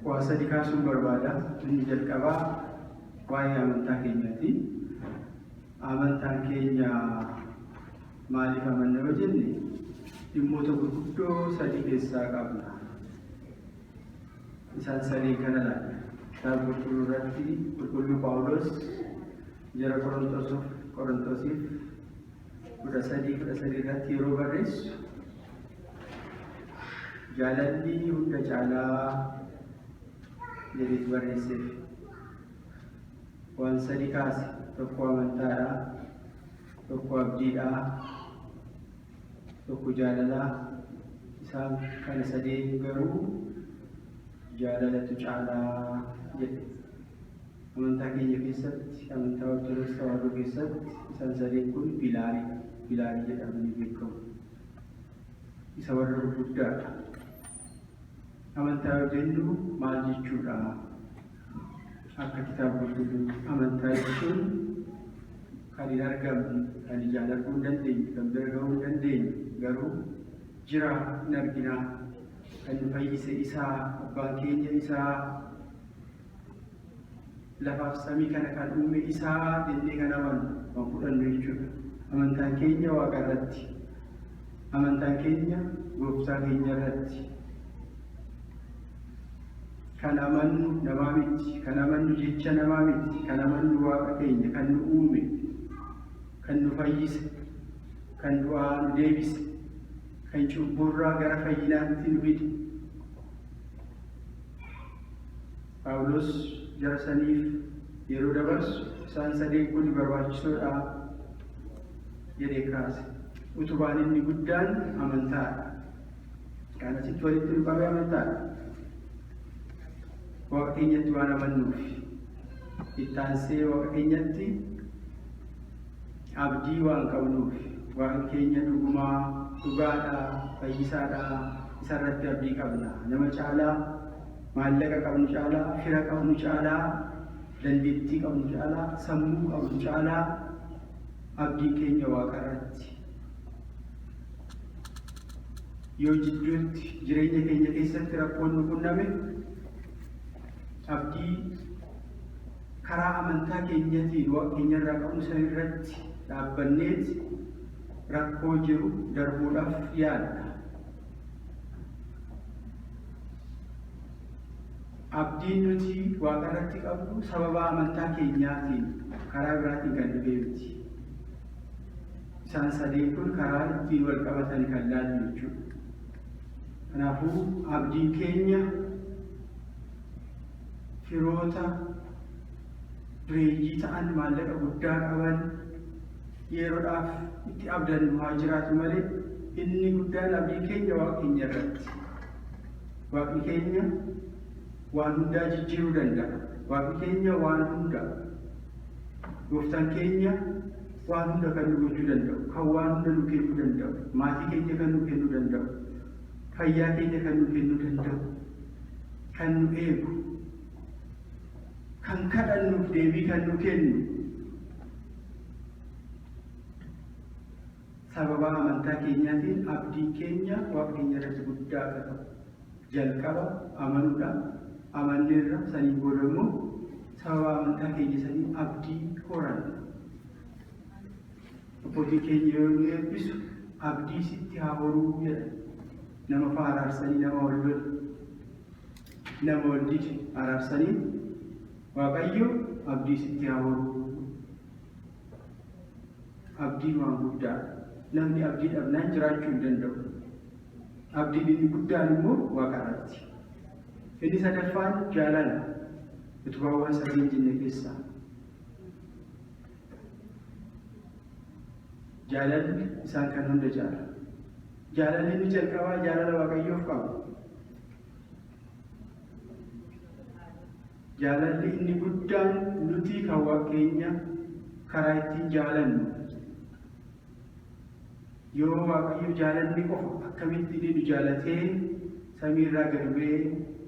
Kuasa dikasih berbada, ini jalkaba, wahai amantan kenyati, amantan kenya malif amanna wajeni, immoto gurguddo sadi keessa qabna. Isaan sadii kana laata. Kitaaba qulqulluu irratti qulqulluu Phaawulos jara Qorontosiif 13 irratti yeroo barreessu jaalalli hunda caalaa jedhee barreesseef. Waan sadii kaase tokko amantaadha, tokko abdiidha, tokko jaalalaa. Isaan kana sadeen garuu jaalalatu caalaa jedhe. Amantaa keenya keessatti, amantaa Ortodoksii Tawaahidoo keessatti isaan sadeen kun pilaarii jedhamanii beekamu. Isa warra gurguddaadha. Amantaa yoo jennu maal jechuudha? Akka kitaaba qulqulluu amantaa jechuun kan hin argamne, kan ijaan arguu hin dandeenye, kan bira gahuu hin dandeenye, garuu jira hin arginaa, kan nu fayyise isaa, abbaan keenya isaa, lafaaf samii kana kan uume isaa jennee kan amannu fudhannu jechuudha. Amantaan keenya Waaqa irratti, amantaan keenya Gooftaa keenya irratti. Kan amannu namaa miti, kan amannu jecha namaa miti, kan amannu Waaqa keenya kan nu uume, kan nu fayyise, kan du'aa nu deebise, kan cubburraa gara fayyinaatti nu fide. Phaawulos jara saniif yeroo dabarsu isaan sadeen kun barbaachisoodha jedhee kaase. Utubaan inni guddaan amantaadha. Kan asitti walitti nu qabee amantaadha. Waaqa keenyatti waan amannuuf, itti aansee Waaqa keenyatti abdii waan qabnuuf, Waaqni keenya dhugaadha, fayyisaadha, isarratti abdii qabna. Nama caalaa, maallaqa qabnu caalaa, fira qabnu caalaa, dandeettii qabnu caalaa, sammuu qabnu caalaa, abdii keenya Waaqa irratti. Yoo jidduutti jireenya keenya keessatti rakkoon nu qunname, abdii karaa amantaa keenyatiin Waaqa keenya irraa qabnu san irratti dhaabbanneet rakkoo jiru darbuudhaaf yaadna. Abdiin nuti Waaqa irratti qabnu sababa amantaa keenyaatiin karaa biraatiin kan dhufee miti. Isaan sadeen kun karaa ittiin wal qabatan kan laallu jechuudha. Kanaafuu abdiin keenya firoota dureeyyii ta'an, maallaqa guddaa qaban, yeroodhaaf itti abdannu haa jiraatu malee inni guddaan abdiin keenya Waaqa keenya irratti. Waaqni keenya waan hundaa jijjiiruu danda'a. Waaqni keenya waan hunda, Gooftaan keenya waan hunda kan nu gochuu danda'u, kan waan hunda nu kennuu danda'u, maatii keenya kan nu kennuu danda'u, fayyaa keenya kan nu kennuu danda'u, kan nu eegu, kan kadhannuuf deebii kan nu kennu. Sababa amantaa keenyaatiin abdiin keenya Waaqa keenya irratti guddaa akka ta'u. Jalqaba amanuudha. Amanneerra sanii booda immoo sababa amantaa keenya sanii abdii horanna. Abbootiin keenya yoo nu eebbisu abdii sitti haa horuu jedha. Nama fa'a araarsanii nama wal lolu, nama wal didi araarsanii Waaqayyo abdii sitti haa horuu. Abdiin waan guddaadha. Namni abdii dhabnaan jiraachuu hin danda'u. Abdiin inni guddaan immoo Waaqa irratti. Inni sadaffaan jaalala. Utubaawwan sadeen jenne keessaa. Jaalalli isaan kan hunda jaala. Jaalalli inni jalqabaa jaalala Waaqayyoof qabu. Jaalalli inni guddaan nuti kan Waaqa keenya karaa ittiin jaalannu. Yoo Waaqayyo jaalalli qofa akkamitti nu jaalatee samiirraa gad bu'ee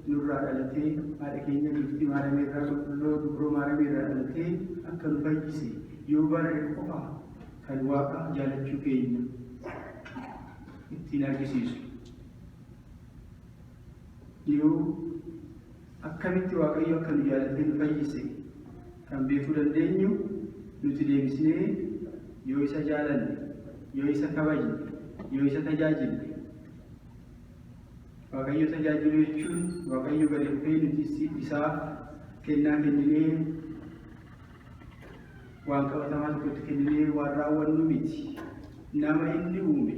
nurraa dhalatee haadha keenya dubartii Maariyaam irraa qulqulluu dubroo Maariyaam irraa dhalatee akka nu fayyise yoo barre qofa kan Waaqa jaalachuu keenya ittiin argisiisu. yoo akkamitti Waaqayyo akka nu jaalatee nu fayyise kan beekuu dandeenyu nuti deebisnee yoo isa jaalanne, yoo isa kabajne, yoo isa tajaajille. Waaqayyo tajaajilu jechuun Waaqayyo gadi dhufee nuti isaaf kennaa kenninee waan qabatamaa tokkotti kenninee waan raawwannu miti. Nama inni uume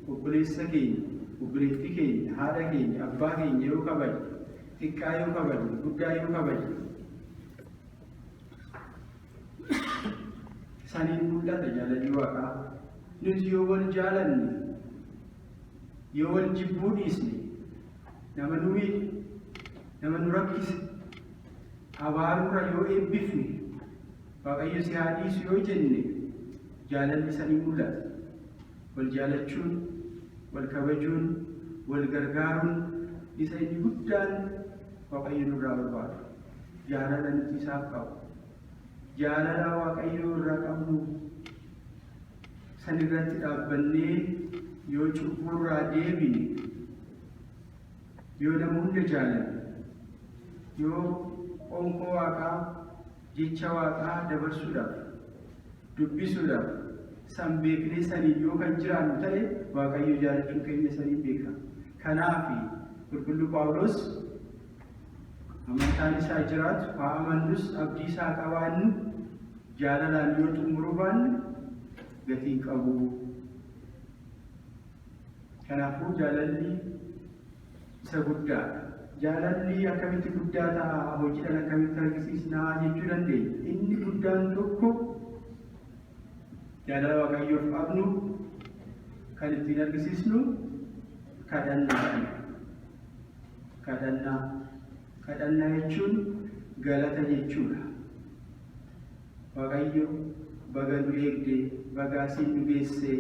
obboleessa keenya, obboleettii keenya, haadha keenya, abbaa keenya yoo kabajne, xiqqaa yoo kabajne, guddaa yoo kabajne, saniin mul'ata jaalalli Waaqaa. Nuti yoo wal jaalanne, yoo wal jibbuu dhiisne, nama nu miidhe, nama nu rakkise, abaarurra yoo eebbifne, Waaqayyo si haa dhiisu yoo jenne, jaalalli sanii mul'ata. Wal jaalachuun, wal kabajuun, wal gargaaruun isa inni guddaan Waaqayyo nurraa barbaadu. Jaalala nuti isaaf qabu. Jaalala Waaqayyo irraa qabnu san irratti dhaabbannee yoo cubburraa deebine, yoo nama hunda jaalanne, yoo qoonqoo Waaqaa, jecha Waaqaa dabarsuudhaaf, dubbisuudhaaf, san beeknee saniin yoo kan jiraannu ta'e Waaqayyo jaalachuu keenya saniin beeka. Kanaaf qulqulluu Phaawulos amantaan isaa jiraatu haa amannus abdii isaa qabaannu jaalalaan yoo xumuruu baanne gatiin qabu. Kanaafuu jaalalli isa guddaadha. Jaalalli akkamitti guddaa ta'a, hojiidhaan akkamitti argisiisnaa jechuu dandeenya. Inni guddaan tokko jaalala Waaqayyoof qabnu kan ittiin argisiisnu kadhannaadhaan. Kadhannaa jechuun galata jechuudha. Waaqayyo baga nu eegde, baga asiin nu geesse,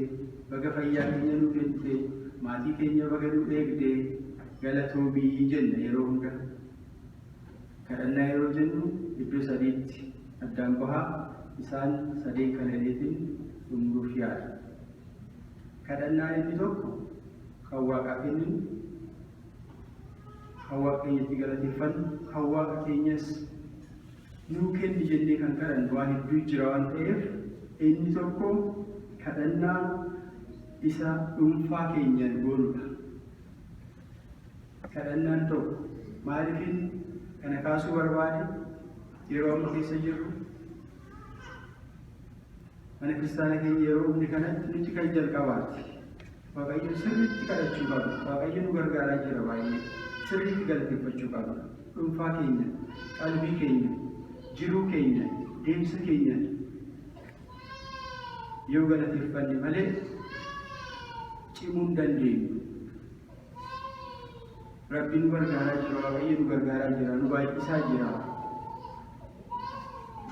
baga fayyaa keenya nu kenne, maatii keenya baga nu eegde, galatoomi jenna yeroo hunda. Kadhannaa yeroo jennu iddoo sadiitti addaan bahaa, isaan sadeen kanaleetiin xumuruuf yaada. Kadhannaa inni tokko kan Waaqaa kenninu, kan Waaqa keenyatti galateeffannu, kan Waaqa keenyas nuu kenni jennee kan kadhannu waan hedduu jira waan ta'eef, inni tokko kadhannaa isa dhuunfaa keenyaan goonudha. Kadhannaan tokko maaliifin kana kaasuu barbaade yeroo amma keessa jirru mana kiristaana keenya yeroo humni kanatti nuti kan jalqabaati. Waaqayyo sirriitti kadhachuu qabna. Waaqayyo nu gargaaraa jira baay'ee. Sirriitti galateeffachuu qabna. Dhuunfaa keenya, qalbii keenya, jiruu keenya, deemsa keenya yoo galateeffanne malee cimuu hin dandeenyu. Rabbi nu gargaaraa jira, Waaqayyo nu gargaaraa jira, nu baay'isaa jira.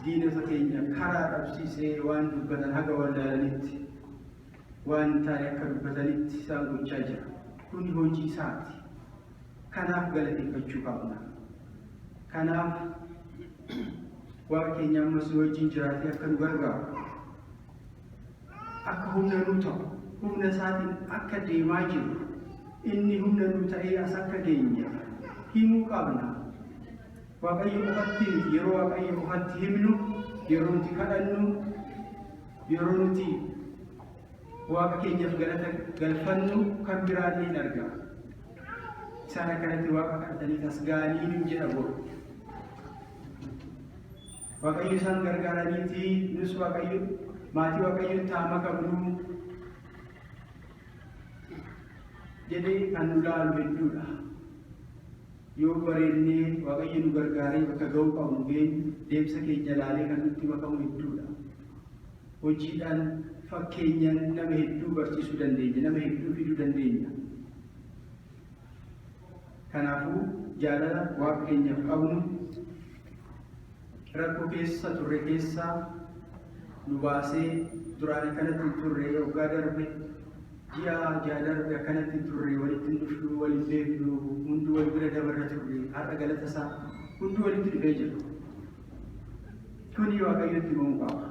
Diinota keenya karaa dhabsiisee waan dubbatan haga wallaalanitti, waan taane akka dubbatanitti isaan gochaa jira. Kun hojii isaati. Kanaaf galateeffachuu qabna. Kanaaf Waaqa keenya ammas nu wajjin jiraatee akka nu gargaaru, akka humna nuu ta'u, humna isaatiin akka deemaa jiru, inni humna nuu ta'ee as akka geenye himuu qabna. Waaqayyo qofatti yeroo Waaqayyo qofatti himnu, yeroo nuti kadhannu, yeroo nuti Waaqa keenyaaf galata galfannu kan biraallee hin argaa. Isaan akkanatti Waaqa kadhatanii as ga'anii nu jedha boru. Waaqayyo isaan gargaaraniiti, nus Waaqayyo maatii Waaqayyo taama qabnu jedhee kan nu laalu hedduudha. Yoo bareennee Waaqayyo nu gargaaree bakka ga'uu qabnu geenyu deemsa keenya laalee kan nutti makamu hedduudha. Hojiidhaan fakkeenyaan nama hedduu barsiisuu dandeenya, nama hedduu fiduu dandeenya. Kanaafuu jaalala Waaqa keenyaaf qabnu rakkoo keessa turre keessaa nu baasee duraan akkanatti turre waggaa darbe ji'a darbe akkanatti turre walitti dhufnu waliin beeknu hundi wal bira dabarra turre har'a galata isaa hundi walitti dhufee jiru. Kuni Waaqayyotti himamuu qaba.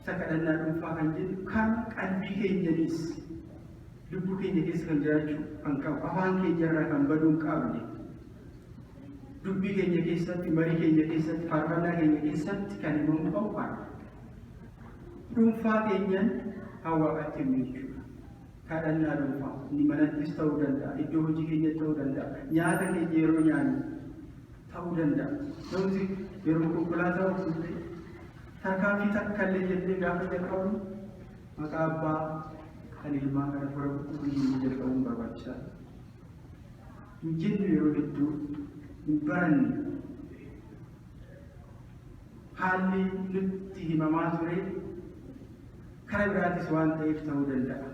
Isa kadhannaa dhuunfaa kan jennu kan qalbii keenyanis lubbuu keenya keessa kan jiraachuu kan qabu, afaan keenya irraa kan baduu hin qabne, dubbii keenya keessatti, marii keenya keessatti, faarfannaa keenya keessatti kan himamu qabu kana. Dhuunfaa keenyan Waaqatti himnu jechuudha. Kadhannaa dhuunfaa, inni manattis ta'uu danda'a, iddoo hojii keenyatti ta'uu danda'a, nyaata keenya yeroo nyaannu ta'uu danda'a. Namni yeroo konkolaataa oofute tarkaanfii takka illee jennee gaafa jalqabnu maqaa Abbaa kan Ilmaa kana fura qulqulluu jalqabuun barbaachisaadha. Hin jennu yeroo hedduu hin baranne haalli nutti himamaa ture karaa biraatis waan ta'eef ta'uu danda'a.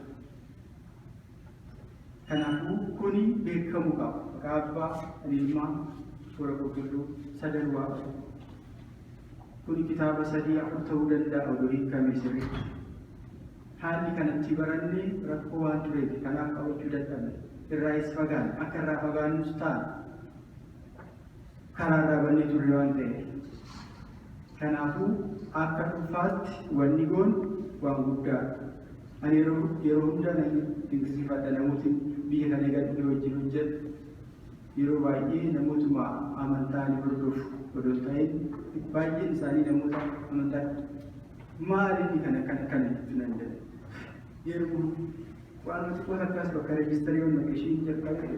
Kanaafuu kuni beekamuu qaba. Maqaa Abbaa kan Ilmaa fura qulqulluu sadan Waaqa. Kuni kitaaba 3-4 ta'uu danda'a odoo hiikamee sirriitti. Haalli kanatti barannee rakkoo waan tureef kanaaf qabachuu dadhabne. Irraayis fagaanne akka irraa fagaannus taane karaa irraa bannee turre waan ta'eef. Kanaafuu akka dhuunfaatti wanni goon waan guddaadha. Ani yeroo hunda dinqisiifadha namooti biyya kana eegalee wajjin hojjetu. Yeroo baay'ee namootuma amantaa ni hordofu odoo ta'een baay'een isaanii namoota amantaa maaliif kana nan jedhe. Yeroo waan xiqqoo akkas bakka reejistarii wal naqashiin jalqabe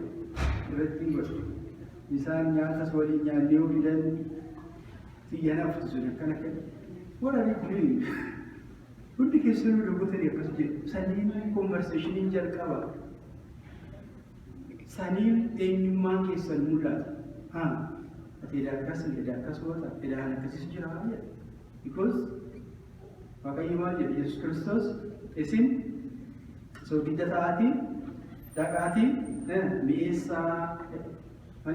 irratti godhu. Isaan nyaatas waliin nyaannee yoo fidan xiyya naftu sun akkana warra dhibbee hundi keessanuu dogotanii akkas jedhu. Saniin konverseeshiniin jalqaba. Saniin eenyummaan keessan mul'ata. Ati edaan akkas wata, edaan akkasis jira jedha. Because Waaqayyo maal jedhe Yesuus Kiristoos isin soogidda ta'aatii dhaqaatii mi'eessaa